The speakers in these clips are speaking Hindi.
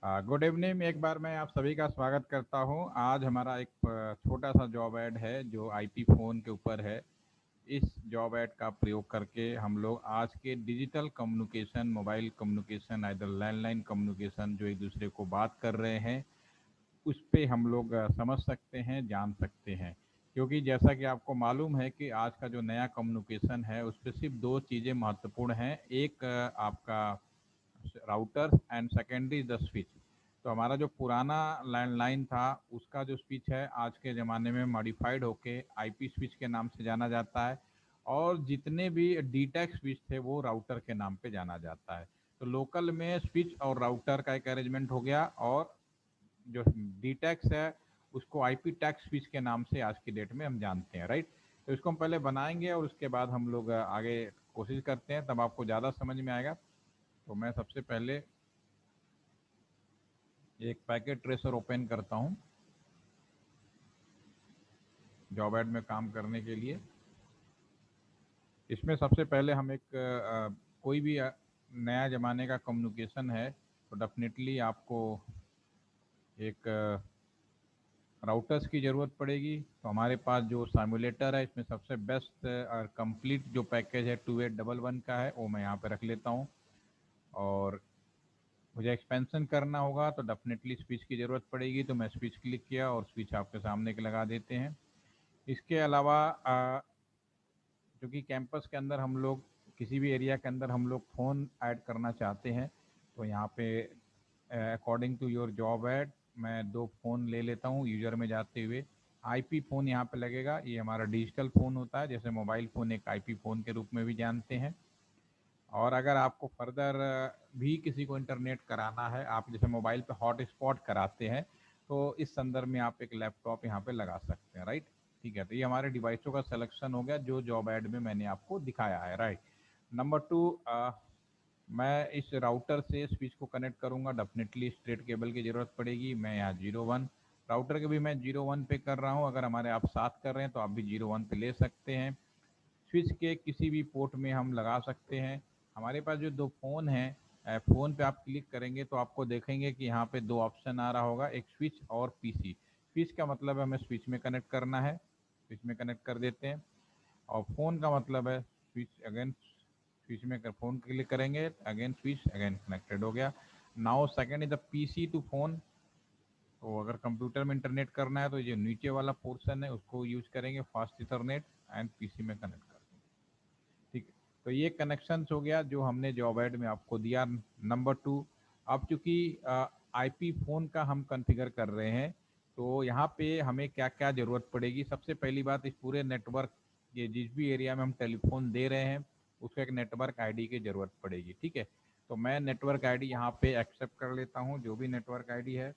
Good evening. एक बार मैं आप सभी का स्वागत करता हूं। आज हमारा एक छोटा सा जॉब ऐड है जो आईपी फ़ोन के ऊपर है। इस जॉब ऐड का प्रयोग करके हम लोग आज के डिजिटल कम्युनिकेशन, मोबाइल कम्युनिकेशन, इधर लैंडलाइन कम्युनिकेशन जो एक दूसरे को बात कर रहे हैं, उस पे हम लोग समझ सकते हैं, जान सकते हैं। क्योंकि जैसा कि आपको मालूम है कि आज का जो नया कम्युनिकेशन है उस पर सिर्फ दो चीज़ें महत्वपूर्ण हैं। एक आपका router and secondary the switch. तो हमारा जो पुराना लैंडलाइन था उसका जो स्विच है आज के ज़माने में मॉडिफाइड होके आईपी स्विच के नाम से जाना जाता है। और जितने भी डीटेक स्विच थे वो राउटर के नाम पे जाना जाता है। तो लोकल में स्विच और राउटर का एक अरेंजमेंट हो गया, और जो डीटेक्स है उसको आईपी टैक्स स्विच के नाम से आज की डेट में हम जानते हैं, राइट। तो इसको हम पहले बनाएंगे और उसके बाद हम लोग आगे कोशिश करते हैं, तब आपको ज़्यादा समझ में आएगा। तो मैं सबसे पहले एक पैकेट ट्रेसर ओपन करता हूं जॉब ऐड में काम करने के लिए। इसमें सबसे पहले हम एक कोई भी नया ज़माने का कम्युनिकेशन है तो डेफिनेटली आपको एक राउटर्स की ज़रूरत पड़ेगी। तो हमारे पास जो सिमुलेटर है इसमें सबसे बेस्ट और कंप्लीट जो पैकेज है 2811 का है वो मैं यहाँ पे रख लेता हूँ। और मुझे एक्सपेंशन करना होगा तो डेफिनेटली स्विच की ज़रूरत पड़ेगी, तो मैं स्विच क्लिक किया और स्विच आपके सामने के लगा देते हैं। इसके अलावा क्योंकि कैंपस के अंदर हम लोग किसी भी एरिया के अंदर हम लोग फ़ोन ऐड करना चाहते हैं, तो यहाँ पे according to your job ad मैं दो फ़ोन ले लेता हूँ। यूज़र में जाते हुए आईपी फ़ोन यहाँ पे लगेगा। ये हमारा डिजिटल फ़ोन होता है, जैसे मोबाइल फ़ोन एक आईपी फ़ोन के रूप में भी जानते हैं। और अगर आपको फर्दर भी किसी को इंटरनेट कराना है, आप जैसे मोबाइल पे हॉटस्पॉट कराते हैं, तो इस संदर्भ में आप एक लैपटॉप यहाँ पे लगा सकते हैं, राइट। ठीक है, तो ये हमारे डिवाइसों का सिलेक्शन हो गया जो जॉब ऐड में मैंने आपको दिखाया है, राइट। नंबर टू, मैं इस राउटर से स्विच को कनेक्ट करूँगा। डेफिनेटली स्ट्रेट केबल की ज़रूरत पड़ेगी। मैं यहाँ 01 राउटर के भी मैं 01 पे कर रहा हूँ। अगर हमारे आप साथ कर रहे हैं तो आप भी 01 पे ले सकते हैं। स्विच के किसी भी पोर्ट में हम लगा सकते हैं। हमारे पास जो दो फ़ोन हैं, फ़ोन पे आप क्लिक करेंगे तो आपको देखेंगे कि यहाँ पे दो ऑप्शन आ रहा होगा, एक स्विच और पीसी। स्विच का मतलब है हमें स्विच में कनेक्ट करना है, स्विच में कनेक्ट कर देते हैं। और फ़ोन का मतलब है स्विच अगेन, स्विच में कर फ़ोन क्लिक करेंगे अगेन स्विच, अगेन कनेक्टेड हो गया। Now second is the PC to phone. तो अगर कंप्यूटर में इंटरनेट करना है तो ये नीचे वाला पोर्शन है उसको यूज करेंगे, फास्ट इथरनेट, एंड पीसी में कनेक्ट कर देंगे। ठीक है, तो ये कनेक्शन हो गया जो हमने जॉब ऐड में आपको दिया। नंबर टू, अब चूंकि आईपी फ़ोन का हम कॉन्फ़िगर कर रहे हैं, तो यहाँ पे हमें क्या क्या ज़रूरत पड़ेगी। सबसे पहली बात, इस पूरे नेटवर्क, ये जिस भी एरिया में हम टेलीफोन दे रहे हैं उसका एक नेटवर्क आईडी की ज़रूरत पड़ेगी। ठीक है, तो मैं नेटवर्क आईडी यहाँ पे एक्सेप्ट कर लेता हूँ। जो भी नेटवर्क आईडी है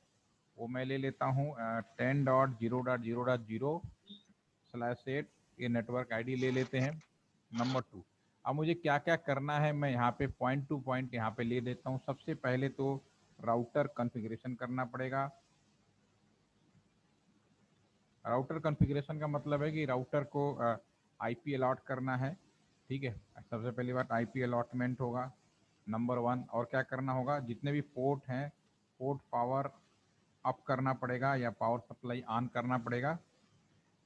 वो मैं ले लेता हूँ 10.0.0.0/8 ये नेटवर्क आईडी ले लेते हैं। नंबर टू, अब मुझे क्या क्या करना है मैं यहाँ पे पॉइंट टू पॉइंट यहाँ पे ले देता हूँ। सबसे पहले तो राउटर कॉन्फ़िगरेशन करना पड़ेगा। राउटर कॉन्फ़िगरेशन का मतलब है कि राउटर को आईपी अलॉट करना है। ठीक है, सबसे पहली बात आईपी अलॉटमेंट होगा, नंबर वन। और क्या करना होगा, जितने भी पोर्ट हैं पोर्ट पावर अप करना पड़ेगा या पावर सप्लाई ऑन करना पड़ेगा।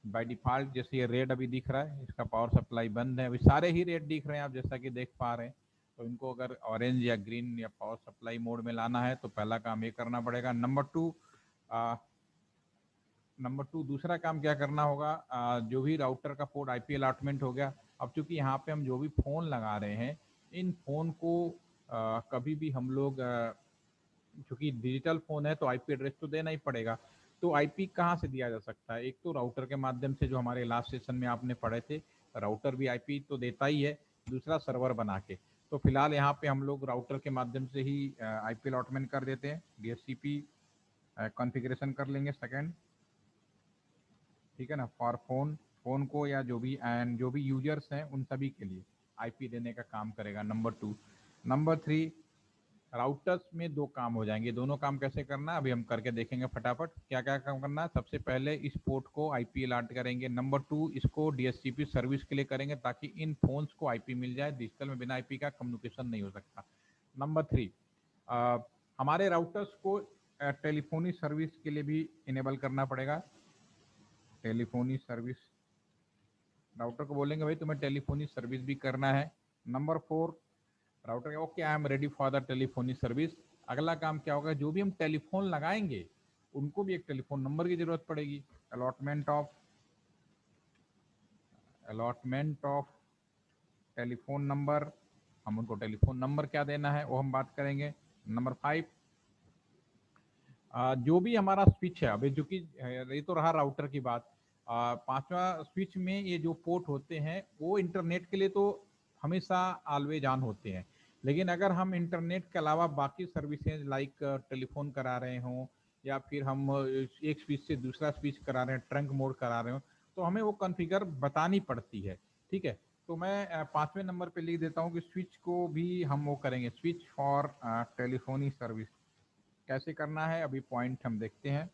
बाय डिफ़ॉल्ट जैसे ये रेड अभी दिख रहा है इसका पावर सप्लाई बंद है। अभी सारे ही रेड दिख रहे हैं आप जैसा कि देख पा रहे हैं। तो इनको अगर ऑरेंज या ग्रीन या पावर सप्लाई मोड में लाना है तो पहला काम ये करना पड़ेगा। नंबर टू दूसरा काम क्या करना होगा, जो भी राउटर का पोर्ट आईपी अलॉटमेंट हो गया। अब चूंकि यहाँ पे हम जो भी फ़ोन लगा रहे हैं इन फ़ोन को कभी भी हम लोग चूंकि डिजिटल फ़ोन है तो आईपी एड्रेस तो देना ही पड़ेगा। तो आईपी कहाँ से दिया जा सकता है, एक तो राउटर के माध्यम से जो हमारे लास्ट सेशन में आपने पढ़े थे, राउटर भी आईपी तो देता ही है, दूसरा सर्वर बना के। तो फिलहाल यहाँ पे हम लोग राउटर के माध्यम से ही आईपी अलॉटमेंट कर देते हैं। डीएचसीपी कॉन्फ़िगरेशन कर लेंगे सेकंड। ठीक है ना, फॉर फोन, फोन को या जो भी एंड जो भी यूजर्स हैं उन सभी के लिए आईपी देने का काम करेगा, number two. Number three, routers में दो काम हो जाएंगे। दोनों काम कैसे करना है अभी हम करके देखेंगे फटाफट। क्या क्या काम करना है, सबसे पहले इस पोर्ट को आईपी अलॉट करेंगे। नंबर टू, इसको डीएचसीपी सर्विस के लिए करेंगे ताकि इन फोन्स को आईपी मिल जाए। डिजिटल में बिना आईपी का कम्युनिकेशन नहीं हो सकता। नंबर थ्री, हमारे राउटर्स को टेलीफोनी सर्विस के लिए भी इनेबल करना पड़ेगा। टेलीफोनी सर्विस, राउटर को बोलेंगे भाई तुम्हें टेलीफोनी सर्विस भी करना है। Number 4, router okay I am ready for the telephony service. अगला काम क्या होगा, जो भी हम टेलीफोन लगाएंगे उनको भी एक टेलीफोन नंबर की जरूरत पड़ेगी। अलॉटमेंट ऑफ टेलीफोन नंबर, हम उनको टेलीफोन नंबर क्या देना है वो हम बात करेंगे। नंबर 5, जो भी हमारा स्विच है, अभी जो कि ये तो रहा राउटर की बात। पांचवा स्विच में ये जो पोर्ट होते हैं वो इंटरनेट के लिए तो हमेशा ऑलवेज ऑन होते हैं, लेकिन अगर हम इंटरनेट के अलावा बाकी सर्विसेज लाइक टेलीफोन करा रहे हों या फिर हम एक स्विच से दूसरा स्विच करा रहे हैं, ट्रंक मोड करा रहे हो, तो हमें वो कॉन्फ़िगर बतानी पड़ती है। ठीक है, तो मैं 5वें नंबर पे लिख देता हूँ कि स्विच को भी हम वो करेंगे, स्विच फॉर टेलीफोनी सर्विस। कैसे करना है अभी पॉइंट हम देखते हैं।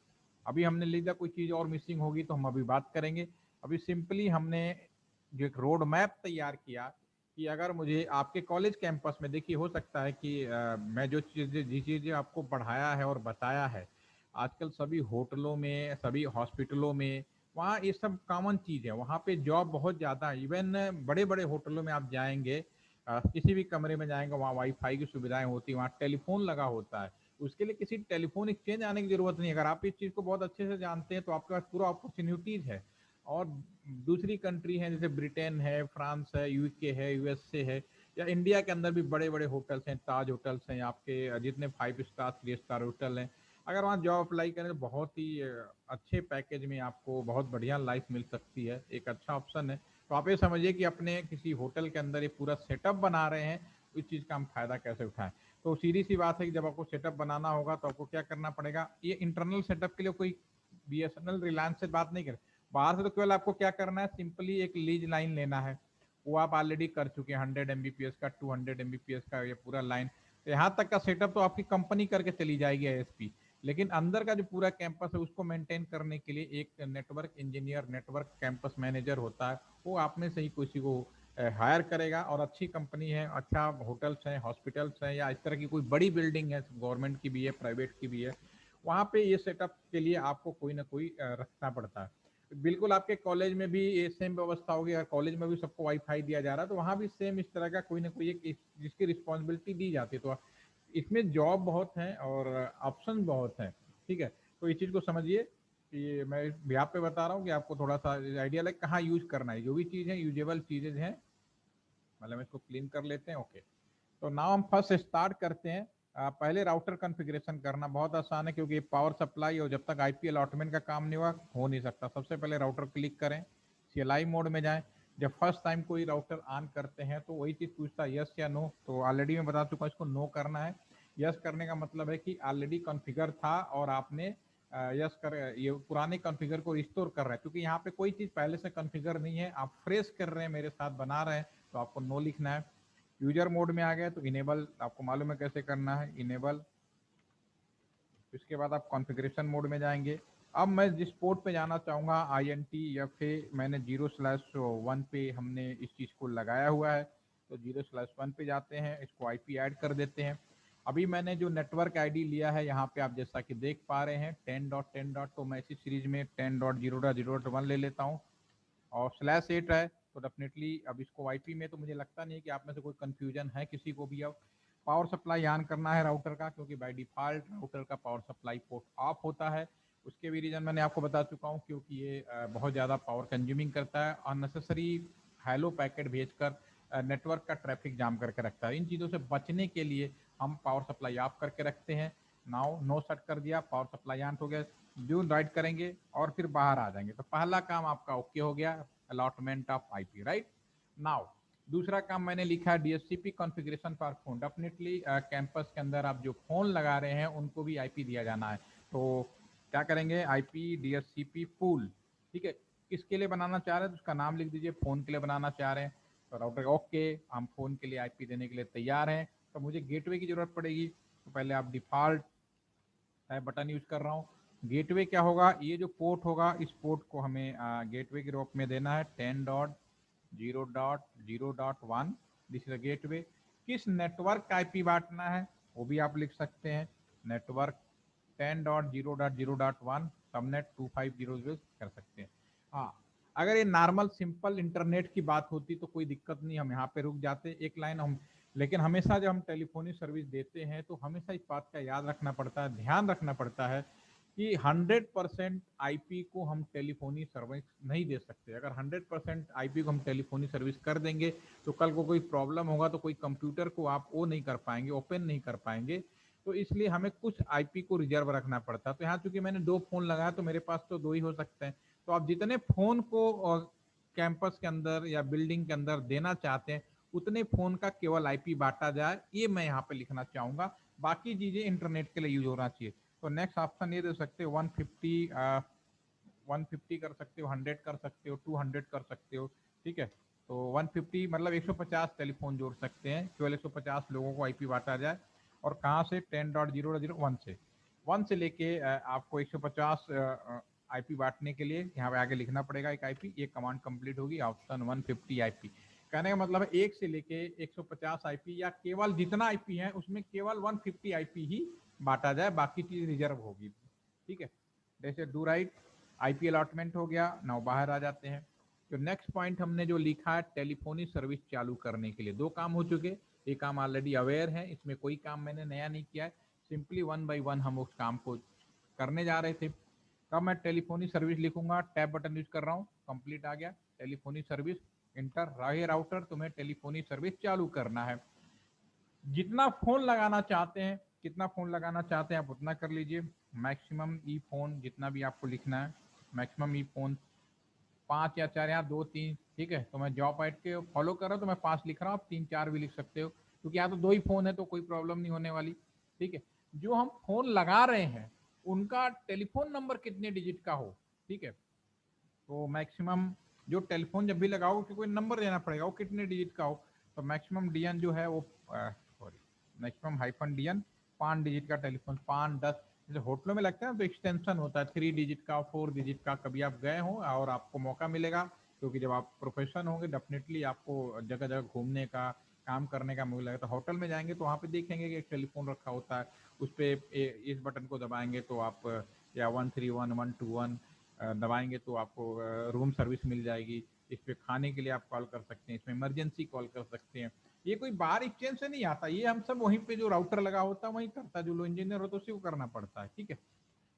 अभी हमने लिखा, कोई चीज़ और मिसिंग होगी तो हम अभी बात करेंगे। अभी सिंपली हमने जो एक रोड मैप तैयार किया कि अगर मुझे आपके कॉलेज कैंपस में, देखिए हो सकता है कि मैं जो चीज़ें आपको पढ़ाया है और बताया है, आजकल सभी होटलों में, सभी हॉस्पिटलों में, वहाँ ये सब कॉमन चीज़ है। वहाँ पे जॉब बहुत ज़्यादा है। इवन बड़े बड़े होटलों में आप जाएंगे, किसी भी कमरे में जाएंगे, वहाँ वाईफाई की सुविधाएं होती है, वहाँ टेलीफोन लगा होता है। उसके लिए किसी टेलीफोन एक्सचेंज आने की जरूरत नहीं है। अगर आप इस चीज़ को बहुत अच्छे से जानते हैं तो आपके पास पूरा अपॉर्चुनिटीज है। और दूसरी कंट्री है जैसे ब्रिटेन है, फ्रांस है, यूके है, यूएसए है, या इंडिया के अंदर भी बड़े बड़े होटल्स हैं, ताज होटल्स हैं, आपके जितने 5 स्टार 3 स्टार होटल हैं। अगर वहाँ जॉब अप्लाई करें तो बहुत ही अच्छे पैकेज में आपको बहुत बढ़िया लाइफ मिल सकती है, एक अच्छा ऑप्शन है। तो आप ये समझिए कि अपने किसी होटल के अंदर ये पूरा सेटअप बना रहे हैं, इस चीज़ का हम फायदा कैसे उठाएं। तो सीधी सी बात है कि जब आपको सेटअप बनाना होगा तो आपको क्या करना पड़ेगा, ये इंटरनल सेटअप के लिए कोई बीएसएनएल रिलायंस से बात नहीं करें, बाहर से तो केवल आपको क्या करना है, सिंपली एक लीज लाइन लेना है। वो आप ऑलरेडी कर चुके हैं, 100 MBPS का, 200 MBPS का, ये पूरा लाइन। तो यहाँ तक का सेटअप तो आपकी कंपनी करके चली जाएगी आईएसपी, लेकिन अंदर का जो पूरा कैंपस है उसको मेंटेन करने के लिए एक network engineer, network campus manager होता है, वो आप में से ही किसी को हायर करेगा। और अच्छी कंपनी है, अच्छा होटल्स हैं, हॉस्पिटल्स हैं, या इस तरह की कोई बड़ी बिल्डिंग है, गवर्नमेंट की भी है, प्राइवेट की भी है, वहाँ पे ये सेटअप के लिए आपको कोई ना कोई रखना पड़ता है। बिल्कुल आपके कॉलेज में भी ये सेम व्यवस्था होगी। अगर कॉलेज में भी सबको वाईफाई दिया जा रहा है तो वहाँ भी सेम इस तरह का कोई ना कोई एक जिसकी रिस्पॉन्सिबिलिटी दी जाती है। तो इसमें जॉब बहुत है और ऑप्शन बहुत हैं। ठीक है, तो इस चीज़ को समझिए कि मैं यहाँ पे बता रहा हूँ कि आपको थोड़ा सा आइडिया लगे कहाँ यूज करना है। जो भी चीज़ है यूजेबल चीज़ें हैं, मतलब इसको क्लीन कर लेते हैं। ओके, तो नाउ हम फर्स्ट स्टार्ट करते हैं। पहले राउटर कॉन्फ़िगरेशन करना बहुत आसान है, क्योंकि पावर सप्लाई और जब तक आईपी अलॉटमेंट का काम नहीं हुआ हो नहीं सकता। सबसे पहले राउटर क्लिक करें, सीएलआई मोड में जाएं। जब फर्स्ट टाइम कोई राउटर ऑन करते हैं तो वही चीज़ पूछता है यस या नो, तो ऑलरेडी मैं बता चुका हूँ इसको नो करना है। यस करने का मतलब है कि ऑलरेडी कॉन्फ़िगर था और आपने यस कर, ये पुराने कॉन्फ़िगर को रिस्टोर कर रहे हैं, क्योंकि यहाँ पे कोई चीज़ पहले से कॉन्फ़िगर नहीं है, आप फ्रेश कर रहे हैं, मेरे साथ बना रहे हैं, तो आपको नो लिखना है। यूजर मोड में आ गए तो इनेबल आपको मालूम है कैसे करना है, इनेबल। इसके बाद आप कॉन्फ़िगरेशन मोड में जाएंगे। अब मैं जिस पोर्ट पे जाना चाहूँगा INT या फिर मैंने 0/1 पे हमने इस चीज़ को लगाया हुआ है, तो 0/1 पे जाते हैं, इसको IP ऐड कर देते हैं। अभी मैंने जो नेटवर्क ID लिया है यहाँ पे आप जैसा कि देख पा रहे हैं 10.10. तो मैं इसी सीरीज में 10.0.0.1 ले लेता हूँ और /8 है, तो डेफिनेटली अब इसको आईपी में तो मुझे लगता नहीं है कि आप में से कोई कंफ्यूजन है किसी को भी। अब पावर सप्लाई ऑन करना है राउटर का, क्योंकि बाय डिफॉल्ट राउटर का पावर सप्लाई पोर्ट ऑफ होता है। उसके भी रीजन मैंने आपको बता चुका हूँ, क्योंकि ये बहुत ज़्यादा पावर कंज्यूमिंग करता है, अननेसेसरी हेलो पैकेट भेजकर नेटवर्क का ट्रैफिक जाम करके रखता है। इन चीज़ों से बचने के लिए हम पावर सप्लाई ऑफ करके रखते हैं। नाउ नो सेट कर दिया, पावर सप्लाई ऑन हो गया, जो राइट करेंगे और फिर बाहर आ जाएंगे। तो पहला काम आपका ओके हो गया, allotment of IP, right. Now दूसरा काम मैंने लिखा है DHCP configuration for phone. Definitely campus के अंदर आप जो फोन लगा रहे हैं उनको भी आईपी दिया जाना है। तो क्या करेंगे, आईपी डीएचसीपी पूल। ठीक है, किसके लिए बनाना चाह रहे हैं तो उसका नाम लिख दीजिए, फोन के लिए बनाना चाह रहे हैं तो राउटर ओके, हम फोन के लिए आईपी देने के लिए तैयार हैं। तो मुझे गेटवे की जरूरत पड़ेगी, तो पहले आप डिफॉल्ट बटन यूज कर रहा हूँ। गेटवे क्या होगा, ये जो पोर्ट होगा इस पोर्ट को हमें गेटवे के रूप में देना है 10.0.0.1। This is gateway. किस नेटवर्क का आईपी बांटना है वो भी आप लिख सकते हैं, नेटवर्क 10.0.0.1 सबनेट 2500 कर सकते हैं। हाँ, अगर ये नॉर्मल सिंपल इंटरनेट की बात होती तो कोई दिक्कत नहीं, हम यहाँ पे रुक जाते एक लाइन हम। लेकिन हमेशा जब हम टेलीफोनी सर्विस देते हैं तो हमेशा इस बात का याद रखना पड़ता है, ध्यान रखना पड़ता है कि 100% आईपी को हम टेलीफोनी सर्विस नहीं दे सकते। अगर 100% आईपी को हम टेलीफोनी सर्विस कर देंगे तो कल को कोई प्रॉब्लम होगा तो कोई कंप्यूटर को आप वो नहीं कर पाएंगे, ओपन नहीं कर पाएंगे। तो इसलिए हमें कुछ आईपी को रिजर्व रखना पड़ता है। तो यहाँ चूंकि मैंने 2 फोन लगाया तो मेरे पास तो 2 ही हो सकते हैं। तो आप जितने फोन को कैंपस के अंदर या बिल्डिंग के अंदर देना चाहते हैं उतने फोन का केवल आईपी बांटा जाए, ये मैं यहाँ पे लिखना चाहूंगा। बाकी चीजें इंटरनेट के लिए यूज होना चाहिए। तो नेक्स्ट ऑप्शन ये दे सकते हो 150 कर सकते हो, 100 कर सकते हो, 200 कर सकते हो। ठीक है, तो 150 मतलब 150 टेलीफोन जोड़ सकते हैं, केवल 150 लोगों को आईपी बांटा जाए। और कहाँ से 10.0.0.1 से 1 से लेके आपको 150 आईपी बांटने के लिए यहाँ पे आगे लिखना पड़ेगा एक आईपी। ये कमांड कंप्लीट होगी, ऑप्शन 150 आईपी। कहने का मतलब है 1 से लेके 150 आईपी या केवल जितना आईपी है उसमें केवल 150 आईपी ही बांटा जाए, बाकी चीज रिजर्व होगी। ठीक है, जैसे डू राइट आईपी अलॉटमेंट हो गया। नाउ बाहर आ जाते हैं। तो नेक्स्ट पॉइंट हमने जो लिखा है टेलीफोनी सर्विस चालू करने के लिए 2 काम हो चुके। ये काम ऑलरेडी अवेयर है, इसमें कोई काम मैंने नया नहीं किया है, सिंपली 1 बाय 1 हम उस काम को करने जा रहे थे। तब मैं टेलीफोनी सर्विस लिखूंगा, टैब बटन यूज कर रहा हूँ, कंप्लीट आ गया। टेलीफोनी सर्विस इंटर राहे राउटर, तुम्हें टेलीफोनी सर्विस चालू करना है। जितना फोन लगाना चाहते हैं, कितना फोन लगाना चाहते हैं आप उतना कर लीजिए। मैक्सिमम ई फोन जितना भी आपको लिखना है, मैक्सिमम ई फोन 5 या 4 या 2 3। ठीक है, तो मैं जॉब ऐड के फॉलो कर रहा हूँ तो मैं 5 लिख रहा हूँ, आप 3 4 भी लिख सकते हो, क्योंकि यहाँ तो 2 ही फोन है तो कोई प्रॉब्लम नहीं होने वाली। ठीक है, जो हम फोन लगा रहे हैं उनका टेलीफोन नंबर कितने डिजिट का हो। ठीक है, तो मैक्सिमम जो टेलीफोन जब भी लगाओ कि कोई नंबर देना पड़ेगा, वो कितने डिजिट का हो। तो मैक्सिमम डीएन जो है वो sorry maximum hyphen DN 5 digit का टेलीफोन, 5 10। जैसे होटलों में लगता है ना तो एक्सटेंशन होता है 3 डिजिट का, 4 डिजिट का। कभी आप गए हो और आपको मौका मिलेगा, क्योंकि जब आप प्रोफेशन होंगे डेफिनेटली आपको जगह जगह घूमने का, काम करने का मौका लगेगा। तो होटल में जाएंगे तो वहाँ पे देखेंगे कि एक टेलीफोन रखा होता है, उस पर इस बटन को दबाएंगे तो आप या 131 121 दबाएंगे तो आपको रूम सर्विस मिल जाएगी। इस पे खाने के लिए आप कॉल कर सकते हैं, इसमें इमरजेंसी कॉल कर सकते हैं। ये कोई बाहर एक्सचेंज से नहीं आता, ये हम सब वहीं पे जो राउटर लगा होता है वहीं करता है, जो लो इंजीनियर होता है उसी को करना पड़ता है। ठीक है,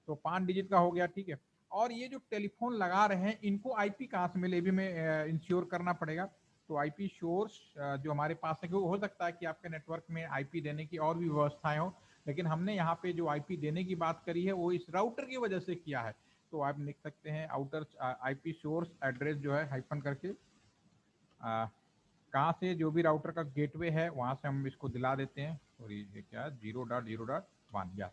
तो 5 डिजिट का हो गया। ठीक है, और ये जो टेलीफोन लगा रहे हैं इनको आईपी कहाँ से मिले भी में इंश्योर करना पड़ेगा। तो आईपी सोर्स जो हमारे पास है, हो सकता है कि आपके नेटवर्क में आईपी देने की और भी व्यवस्थाएं हो, लेकिन हमने यहाँ पे जो आईपी देने की बात करी है वो इस राउटर की वजह से किया है। तो आप लिख सकते हैं आउटर आईपी सोर्स एड्रेस जो है हाइफन करके कहाँ से जो भी राउटर का गेटवे है वहां से हम इसको दिला देते हैं। और ये क्या है 0.0.1 या।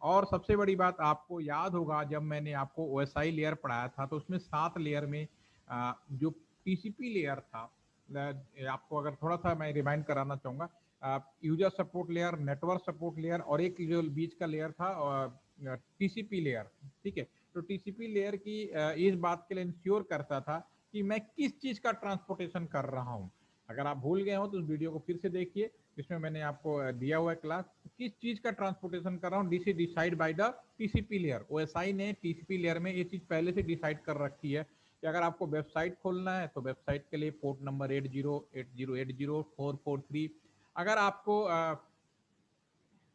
और सबसे बड़ी बात आपको याद होगा जब मैंने आपको ओएसआई लेयर पढ़ाया था तो उसमें 7 लेयर में जो टीसीपी लेयर था, आपको अगर थोड़ा सा मैं रिमाइंड कराना चाहूंगा, user support layer, network support layer और एक जो बीच का लेयर था टीसीपी लेयर। ठीक है, तो टीसीपी लेयर की इस बात के लिए इंश्योर करता था कि मैं किस चीज का ट्रांसपोर्टेशन कर रहा हूँ। अगर आप भूल गए हो तो उस वीडियो को फिर से देखिए, इसमें मैंने आपको दिया हुआ है क्लास किस चीज का ट्रांसपोर्टेशन कर रहा हूँ। This is decide by the TCP layer. OSI ने टीसीपी लेयर में ये चीज पहले से डिसाइड कर रखी है कि अगर आपको वेबसाइट खोलना है तो वेबसाइट के लिए पोर्ट नंबर 8080804443। अगर आपको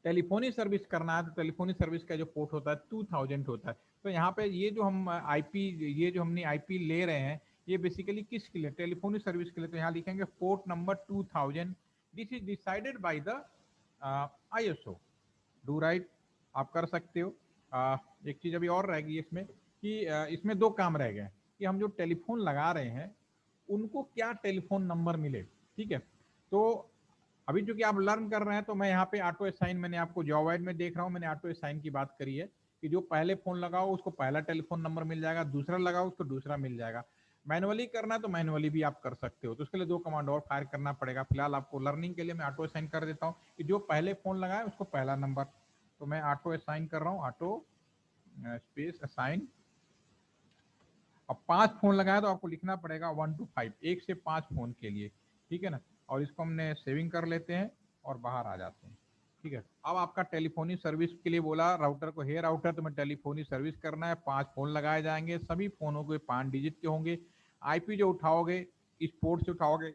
टेलीफोनी सर्विस करना है तो टेलीफोनी सर्विस का जो पोर्ट होता है 2000 होता है। तो यहाँ पे ये जो हम आईपी, ये जो हमने आईपी ले रहे हैं ये बेसिकली किसके लिए, टेलीफोनी सर्विस के लिए। तो यहाँ लिखेंगे port number 2000। This is decided by the ISO. Do right आप कर सकते हो। एक चीज अभी और रह गई इसमें कि इसमें 2 काम रह गए कि हम जो टेलीफोन लगा रहे हैं उनको क्या टेलीफोन नंबर मिले। ठीक है, तो अभी जो कि आप लर्न कर रहे हैं तो मैं यहाँ पे ऑटो असाइन, मैंने आपको जॉब ऐड में देख रहा हूँ, मैंने ऑटो असाइन की बात करी है कि जो पहले फोन लगाओ उसको पहला टेलीफोन नंबर मिल जाएगा, दूसरा लगाओ उसको दूसरा मिल जाएगा। मैनुअली करना है तो मैनुअली भी आप कर सकते हो, तो उसके लिए 2 कमांड और फायर करना पड़ेगा। फिलहाल आपको लर्निंग के लिए मैं ऑटो असाइन कर देता हूँ कि जो पहले फोन लगाए उसको पहला नंबर। तो मैं ऑटो असाइन कर रहा हूँ, ऑटो स्पेस असाइन। अब 5 फोन लगाया तो आपको लिखना पड़ेगा 1 to 5, 1 से 5 फोन के लिए। ठीक है ना, और इसको हमने सेविंग कर लेते हैं और बाहर आ जाते हैं। ठीक है। अब आपका टेलीफोनी सर्विस के लिए बोला राउटर को, हे राउटर तुम्हें टेलीफोनी सर्विस करना है, 5 फोन लगाए जाएंगे, सभी फोनों के 5 डिजिट के होंगे, आईपी जो उठाओगे इस पोर्ट से उठाओगे,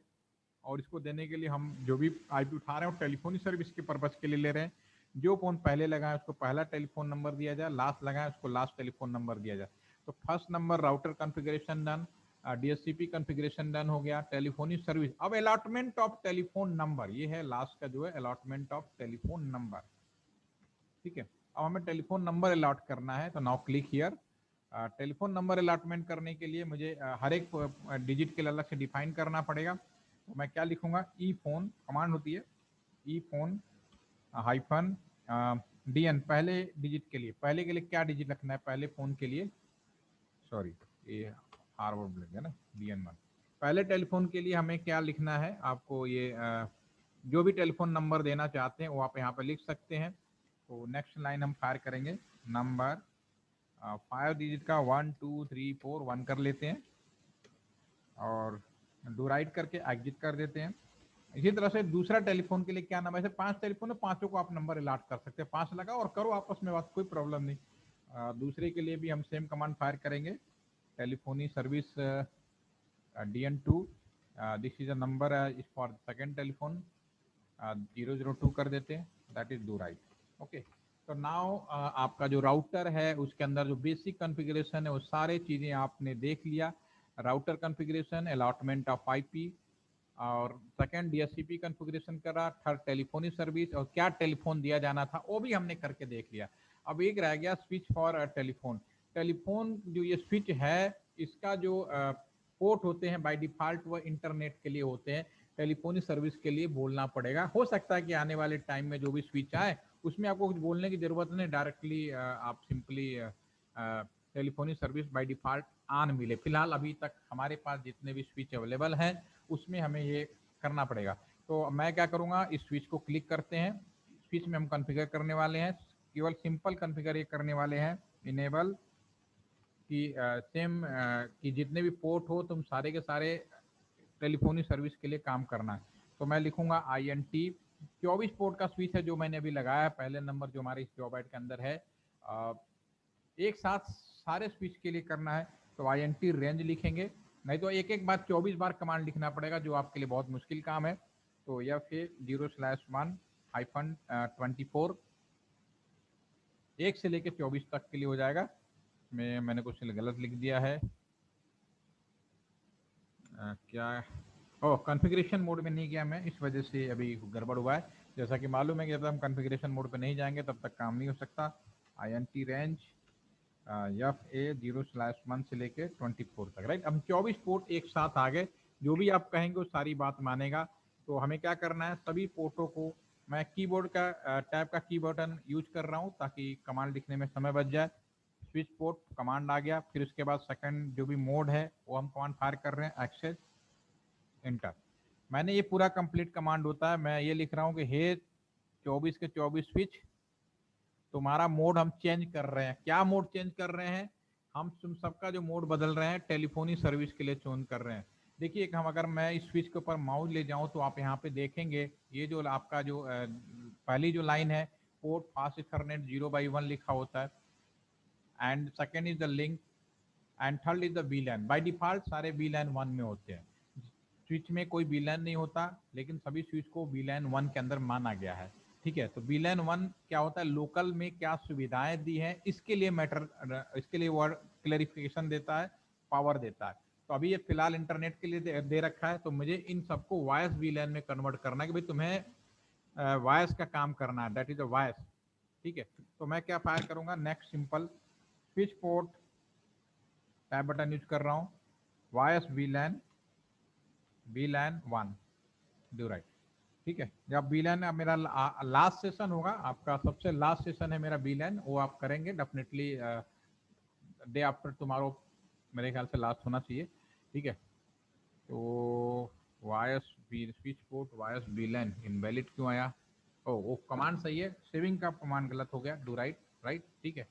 और इसको देने के लिए हम जो भी आईपी उठा रहे हैं वो टेलीफोनी सर्विस के पर्पज के लिए ले रहे हैं। जो फोन पहले लगाए उसको पहला टेलीफोन नंबर दिया जाए, लास्ट लगाए उसको लास्ट टेलीफोन नंबर दिया जाए। तो first number router configuration done, DHCP configuration done हो गया, टेलीफोनी सर्विस। अब अलॉटमेंट ऑफ टेलीफोन नंबर, ये है लास्ट का जो है अलॉटमेंट ऑफ टेलीफोन नंबर। ठीक है, अब हमें टेलीफोन नंबर अलॉट करना है, तो now click here. Telephone number allotment करने के लिए मुझे हर एक डिजिट के लिए अलग से डिफाइन करना पड़ेगा। तो मैं क्या लिखूंगा, ई फोन कमांड होती है, ई फोन हाइफन डीएन, पहले डिजिट के लिए, पहले के लिए क्या डिजिट रखना है पहले फोन के लिए, सॉरी ये हार्वर्ड लग गया ना, डीएन वन। पहले टेलीफोन के लिए हमें क्या लिखना है, आपको ये जो भी टेलीफोन नंबर देना चाहते हैं वो आप यहाँ पे लिख सकते हैं। तो नेक्स्ट लाइन हम फायर करेंगे, नंबर 5 डिजिट का 1 2 3 4 1 कर लेते हैं, और डू राइट करके एग्जिट कर देते हैं। इसी तरह से दूसरा टेलीफोन के लिए क्या नंबर, ऐसे 5 टेलीफोन है, पांचों को आप नंबर अलॉट कर सकते हैं, 5 लगा और करो आपस में बात, कोई प्रॉब्लम नहीं। दूसरे के लिए भी हम सेम कमांड फायर करेंगे, telephony service DN2, this is a number for second telephone, 002 कर देते हैं, that is do right. Okay, तो नाउ आपका जो राउटर है उसके अंदर जो बेसिक कॉन्फ़िगरेशन है वो सारे चीज़ें आपने देख लिया, router configuration, allotment of IP, और सेकंड डीएचसीपी कॉन्फ़िगरेशन करा, थर्ड टेलीफोनी सर्विस, और क्या टेलीफोन दिया जाना था वो भी हमने करके देख लिया। अब एक रह गया स्विच फॉर टेलीफोन। टेलीफोन जो ये स्विच है इसका जो पोर्ट होते हैं बाय डिफॉल्ट वो इंटरनेट के लिए होते हैं, टेलीफोनी सर्विस के लिए बोलना पड़ेगा। हो सकता है कि आने वाले टाइम में जो भी स्विच आए उसमें आपको कुछ बोलने की जरूरत नहीं, डायरेक्टली आप simply telephony service by default on मिले। फिलहाल अभी तक हमारे पास जितने भी स्विच अवेलेबल हैं उसमें हमें ये करना पड़ेगा। तो मैं क्या करूँगा, इस स्विच को क्लिक करते हैं, स्विच में हम कॉन्फ़िगर करने वाले हैं, केवल सिंपल कॉन्फ़िगर ये करने वाले हैं, इनेबल कि सेम कि जितने भी पोर्ट हो तुम सारे के सारे टेलीफोनी सर्विस के लिए काम करना है। तो मैं लिखूंगा INT, 24 पोर्ट का स्विच है जो मैंने अभी लगाया है, पहले नंबर जो हमारे इस जॉब ऐड के अंदर है, एक साथ सारे स्विच के लिए करना है तो INT रेंज लिखेंगे, नहीं तो एक एक बार 24 बार कमांड लिखना पड़ेगा जो आपके लिए बहुत मुश्किल काम है। तो या फिर 0/1-24, एक से लेके 24 तक के लिए हो जाएगा। मैंने कुछ गलत लिख दिया है, क्या, ओह कॉन्फ़िगरेशन मोड में नहीं गया मैं, इस वजह से अभी गड़बड़ हुआ है। जैसा कि मालूम है कि जब तक हम कॉन्फ़िगरेशन मोड पे नहीं जाएंगे तब तक काम नहीं हो सकता। INT रेंज FA 0/1 से लेके 24 तक, राइट। अब 24 पोर्ट एक साथ आ गए, जो भी आप कहेंगे वो सारी बात मानेगा। तो हमें क्या करना है, सभी पोर्टों को, मैं कीबोर्ड का टैब का की बटन यूज कर रहा हूँ ताकि कमांड लिखने में समय बच जाए। स्विच पोर्ट कमांड आ गया, फिर उसके बाद सेकंड जो भी मोड है वो हम कमांड फायर कर रहे हैं, एक्सेस एंटर। मैंने ये पूरा कंप्लीट कमांड होता है, मैं ये लिख रहा हूँ कि हे 24 के 24 स्विच, तुम्हारा मोड हम चेंज कर रहे हैं। क्या मोड चेंज कर रहे हैं, हम तुम सबका जो मोड बदल रहे हैं टेलीफोनी सर्विस के लिए चून कर रहे हैं। देखिए हम, अगर मैं इस स्विच के ऊपर माउस ले जाऊं तो आप यहाँ पे देखेंगे ये जो आपका जो पहली जो लाइन है, पोर्ट फास्ट इथरनेट 0/1 लिखा होता है, and second is the link, and third is the VLAN। By default सारे VLAN 1 में होते हैं, स्विच में कोई VLAN नहीं होता, लेकिन सभी स्विच को VLAN 1 के अंदर माना गया है। ठीक है, तो VLAN 1 क्या होता है, लोकल में क्या सुविधाएं दी हैं इसके लिए मैटर, इसके लिए वर्ड क्लैरिफिकेशन देता है, पावर देता है। तो अभी ये फिलहाल इंटरनेट के लिए दे रखा है, तो मुझे इन सबको वॉयस VLAN में कन्वर्ट करना है कि भाई तुम्हें वॉयस का काम करना है, दैट इज अ वॉयस। ठीक है, तो मैं क्या फायर करूंगा, next simple switch port tab button use कर रहा हूँ, वॉयस VLAN 1 डू राइट। ठीक है, जब VLAN अब मेरा लास्ट सेशन होगा, आपका सबसे लास्ट सेशन है मेरा VLAN, वो आप करेंगे डेफिनेटली डे आफ्टर टुमारो, मेरे ख्याल से लास्ट होना चाहिए। ठीक है, तो voice switch port voice VLAN invalid क्यों आया, ओ वो कमांड सही है, सेविंग का कमांड गलत हो गया, डू राइट, राइट। ठीक है,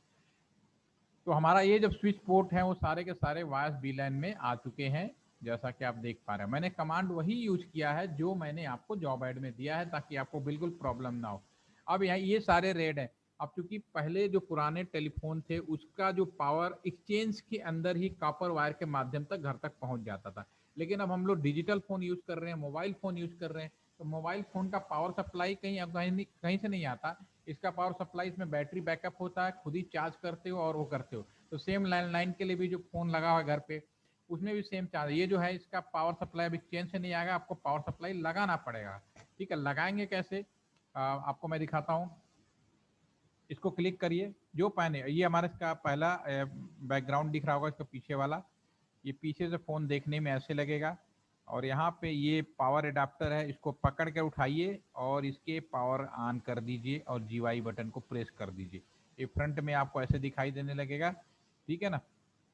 तो हमारा ये जब स्विच पोर्ट है वो सारे के सारे वायस VLAN में आ चुके हैं, जैसा कि आप देख पा रहे हैं। मैंने कमांड वही यूज किया है जो मैंने आपको जॉब ऐड में दिया है ताकि आपको बिल्कुल प्रॉब्लम ना हो। अब यहाँ ये सारे रेड हैं। अब चूंकि पहले जो पुराने टेलीफोन थे उसका जो पावर एक्सचेंज के अंदर ही कॉपर वायर के माध्यम तक घर तक पहुंच जाता था, लेकिन अब हम लोग डिजिटल फोन यूज कर रहे हैं, मोबाइल फोन यूज कर रहे हैं, तो मोबाइल फोन का पावर सप्लाई कहीं से नहीं आता। इसका पावर सप्लाई, इसमें बैटरी बैकअप होता है, खुद ही चार्ज करते हो और वो करते हो। तो सेम लैंडलाइन के लिए भी जो फोन लगा हुआ है घर पे, उसमें भी सेम चार्ज। ये जो है इसका पावर सप्लाई अभी चेंज से नहीं आएगा, आपको पावर सप्लाई लगाना पड़ेगा। ठीक है, लगाएंगे कैसे आपको मैं दिखाता हूँ। इसको क्लिक करिए, जो पहने ये हमारे इसका पहला बैकग्राउंड दिख रहा होगा, इसका पीछे वाला, ये पीछे से फोन देखने में ऐसे लगेगा। और यहाँ पे ये पावर एडाप्टर है, इसको पकड़ कर उठाइए और इसके पावर ऑन कर दीजिए और जीवाई बटन को प्रेस कर दीजिए। ये फ्रंट में आपको ऐसे दिखाई देने लगेगा, ठीक है ना।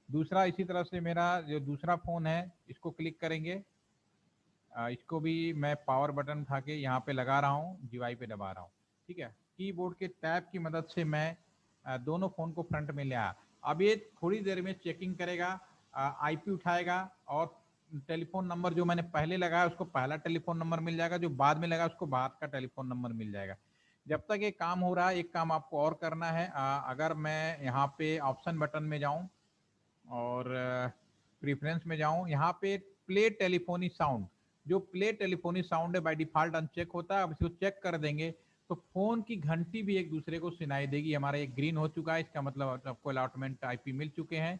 दूसरा इसी तरह से मेरा जो दूसरा फोन है, इसको क्लिक करेंगे, इसको भी मैं पावर बटन उठा के यहाँ पे लगा रहा हूँ, जीवाई पे दबा रहा हूँ। ठीक है, कीबोर्ड के टैब की मदद से मैं दोनों फोन को फ्रंट में ले आया। अब ये थोड़ी देर में चेकिंग करेगा, आईपी उठाएगा और टेलीफोन नंबर जो मैंने पहले लगाया उसको पहला टेलीफोन नंबर मिल जाएगा, जो बाद में लगा उसको बाद का टेलीफोन नंबर मिल जाएगा। जब तक ये काम हो रहा है, एक काम आपको और करना है। अगर मैं यहाँ पे ऑप्शन बटन में जाऊँ और प्रीफरेंस में जाऊं, यहाँ पे प्ले टेलीफोनी साउंड, जो प्ले टेलीफोनी साउंड है बाय डिफॉल्ट अनचेक होता है। अब इसको चेक कर देंगे तो फोन की घंटी भी एक दूसरे को सुनाई देगी। हमारा एक ग्रीन हो चुका है, इसका मतलब आपको अलॉटमेंट आईपी मिल चुके हैं।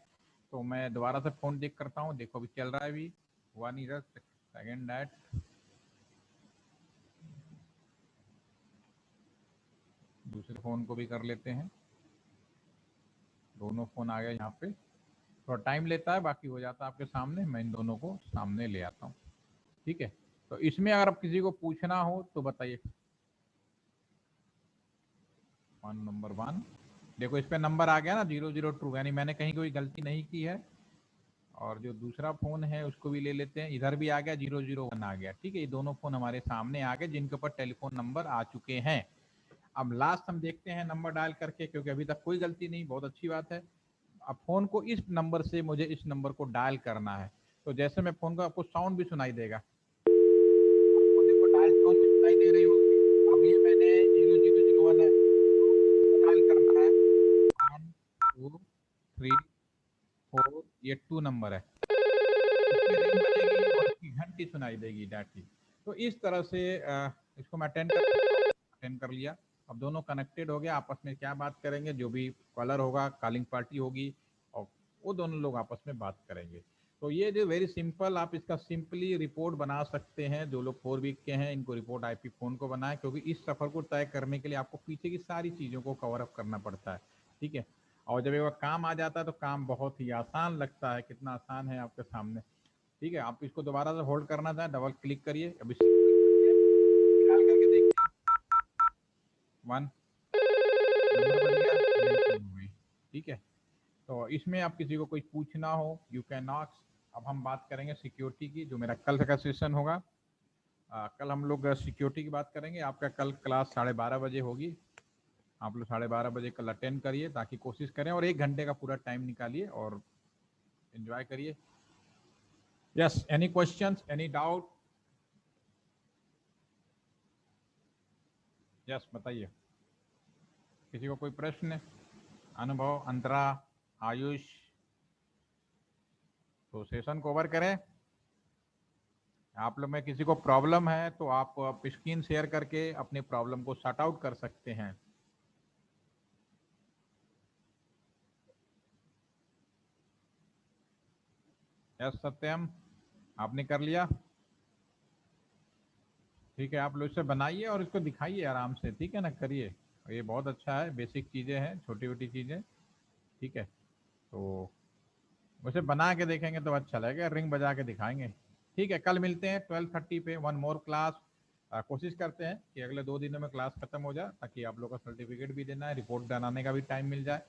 तो मैं दोबारा से फोन देख करता हूँ, देखो अभी चल रहा है, अभी 1 सेकेंड दैट। दूसरे फोन को भी कर लेते हैं, दोनों फोन आ गए यहाँ पे। थोड़ा टाइम लेता है, बाकी हो जाता है आपके सामने। मैं इन दोनों को सामने ले आता हूँ, ठीक है। तो इसमें अगर आप किसी को पूछना हो तो बताइए। नंबर 1 देखो, इस पे नंबर आ गया ना 002, यानी मैंने कहीं कोई गलती नहीं की है। और जो दूसरा फोन है उसको भी ले लेते हैं, इधर भी आ गया 001 आ गया। ठीक है, ये दोनों फोन हमारे सामने आ गए जिनके ऊपर टेलीफोन नंबर आ चुके हैं। अब लास्ट हम देखते हैं नंबर डायल करके, क्योंकि अभी तक कोई गलती नहीं, बहुत अच्छी बात है। अब फोन को इस नंबर से मुझे इस नंबर को डायल करना है। तो जैसे मैं फोन का, आपको साउंड भी सुनाई देगा, आपको देखो डायल टोन भी सुनाई दे रही होगी। अब ये मैंने 0001 है, डायल करना है 1 2 3 4, ये 2 नंबर है। इसमें रिंग बजेगी और इसकी घंटी सुनाई देगी डायरेक्टली। तो इस तरह से इसको मैं अटेंड कर लिया। अब दोनों कनेक्टेड हो गया, आपस में क्या बात करेंगे, जो भी कॉलर होगा, कॉलिंग पार्टी होगी, और वो दोनों लोग आपस में बात करेंगे। तो ये जो वेरी सिंपल, आप इसका सिंपली रिपोर्ट बना सकते हैं। जो लोग 4 वीक के हैं, इनको रिपोर्ट आईपी फोन को बनाए, क्योंकि इस सफर को तय करने के लिए आपको पीछे की सारी चीज़ों को कवर अप करना पड़ता है। ठीक है, और जब एक काम आ जाता है तो काम बहुत ही आसान लगता है। कितना आसान है आपके सामने। ठीक है, आप इसको दोबारा से होल्ड करना चाहें, डबल क्लिक करिए, अभी डाल करके देखिए 1 नंबर बज गया, रिंगटोन हो गई। ठीक है, तो इसमें आप किसी को कोई पूछना हो, यू कैन आस्क। अब हम बात करेंगे सिक्योरिटी की, जो मेरा कल का सेशन होगा। कल हम लोग सिक्योरिटी की बात करेंगे। आपका कल क्लास 12:30 बजे होगी। आप लोग 12:30 बजे कल अटेंड करिए, ताकि कोशिश करें और 1 घंटे का पूरा टाइम निकालिए और एंजॉय करिए। Yes, any questions, any doubt? Yes, बताइए, किसी को कोई प्रश्न, अनुभव, अंतरा, आयुष? तो सेशन को ओवर करें। आप लोग में किसी को प्रॉब्लम है तो आप स्क्रीन शेयर करके अपने प्रॉब्लम को सॉर्ट आउट कर सकते हैं। यस सत्यम, आपने कर लिया? ठीक है, आप लोग इसे बनाइए और इसको दिखाइए आराम से। ठीक है ना, करिए, ये बहुत अच्छा है, बेसिक चीज़ें हैं, छोटी छोटी चीज़ें। ठीक है, तो उसे बना के देखेंगे तो अच्छा लगेगा, रिंग बजा के दिखाएंगे। ठीक है, कल मिलते हैं 12:30 पे, 1 मोर क्लास। कोशिश करते हैं कि अगले 2 दिनों में क्लास खत्म हो जाए, ताकि आप लोग का सर्टिफिकेट भी देना है, रिपोर्ट बनाने का भी टाइम मिल जाए।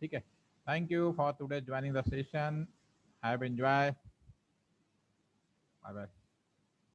ठीक है, thank you for today joining the session, have enjoy, bye bye.